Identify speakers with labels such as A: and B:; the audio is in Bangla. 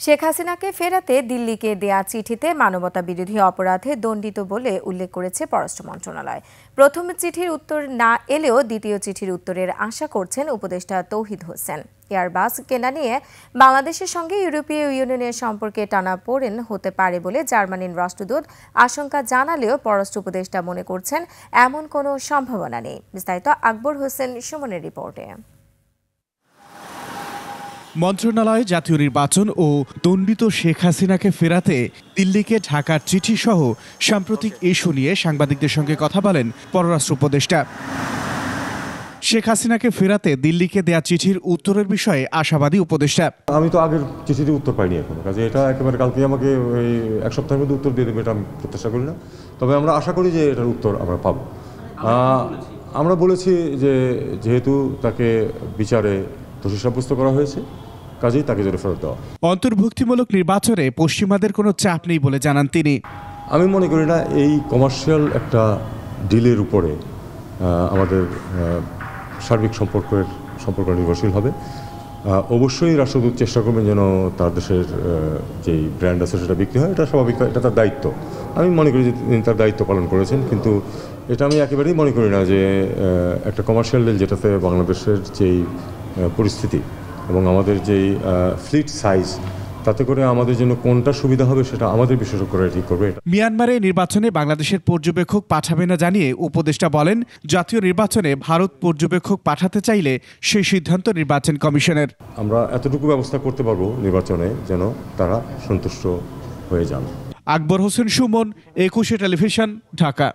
A: শেখ হাসিনাকে ফেরাতে দিল্লিকে দেয়া চিঠিতে মানবতা বিরোধী অপরাধে দণ্ডিত বলে উল্লেখ করেছে পররাষ্ট্র মন্ত্রণালয়। প্রথম চিঠির উত্তর না এলেও দ্বিতীয় চিঠির উত্তরের আশা করছেন উপদেষ্টা তৌহিদ হোসেন। এয়ারবাস কেনা নিয়ে বাংলাদেশের সঙ্গে ইউরোপীয় ইউনিয়নের সম্পর্কে টানাপোড়েন হতে পারে বলে জার্মানির রাষ্ট্রদূত আশঙ্কা জানালেও পররাষ্ট্র উপদেষ্টা মনে করছেন এমন কোনো সম্ভাবনা নেই। বিস্তারিত আকবর হোসেন সুমনের রিপোর্টে।
B: মন্ত্রণালয় জাতীয় নির্বাচন ও দণ্ডিত শেখ হাসিনাকে ফেরাতে দিল্লিকে ঢাকার চিঠি সহ সাম্প্রতিক ইস্যু নিয়ে সাংবাদিকদের সঙ্গে কথা বলেন পররাষ্ট্র উপদেষ্টা। শেখ হাসিনাকে ফেরাতে দিল্লিকে দেয়া চিঠির উত্তরের বিষয়ে আশাবাদী উপদেষ্টা।
C: আমি তো আগের চিঠিতে উত্তর পাইনি এখনো, কাজে এটা একেবারে কালকে আমাকে ওই এক সপ্তাহের মধ্যে উত্তর দিয়ে দেবে এটা আমি প্রত্যাশা করি না, তবে আমরা আশা করি যে এটার উত্তর আমরা পাবো। আমরা বলেছি যে যেহেতু তাকে বিচারে দোষী সাব্যস্ত করা হয়েছে, কাজেই তাকে জেলে ফেরত দেওয়া।
B: অন্তর্ভুক্তিমূলক নির্বাচনে পশ্চিমাদের কোনো চাপ নেই বলে জানান তিনি।
C: আমি মনে করি না এই কমার্শিয়াল একটা ডিলের উপরে আমাদের সার্বিক সম্পর্ক নির্ভরশীল হবে। অবশ্যই রাষ্ট্রদূত চেষ্টা করবেন যেন তার দেশের যেই ব্র্যান্ড আছে সেটা বিক্রি হয়, এটা স্বাভাবিক, এটা তার দায়িত্ব। আমি মনে করি যে তিনি তার দায়িত্ব পালন করেছেন, কিন্তু এটা আমি একেবারেই মনে করি না যে একটা কমার্শিয়াল ডিল যেটাতে বাংলাদেশের যেই পরিস্থিতি এবং আমাদের যেই ফ্লিট সাইজ, তাতে করে আমাদের জন্য কোনটা সুবিধা হবে সেটা আমাদের বিশেষজ্ঞরা ঠিক করবে।
B: মিয়ানমারে নির্বাচনে বাংলাদেশের পর্যবেক্ষক পাঠাবে না জানিয়ে উপদেষ্টা বলেন, জাতীয় নির্বাচনে ভারত পর্যবেক্ষক পাঠাতে চাইলে সেই সিদ্ধান্ত নির্বাচন কমিশনের।
C: আমরা এতটুকু ব্যবস্থা করতে পারবো নির্বাচনে যেন তারা সন্তুষ্ট হয়ে যান।
B: আকবর হোসেন সুমন, 21 টেলিভিশন, ঢাকা।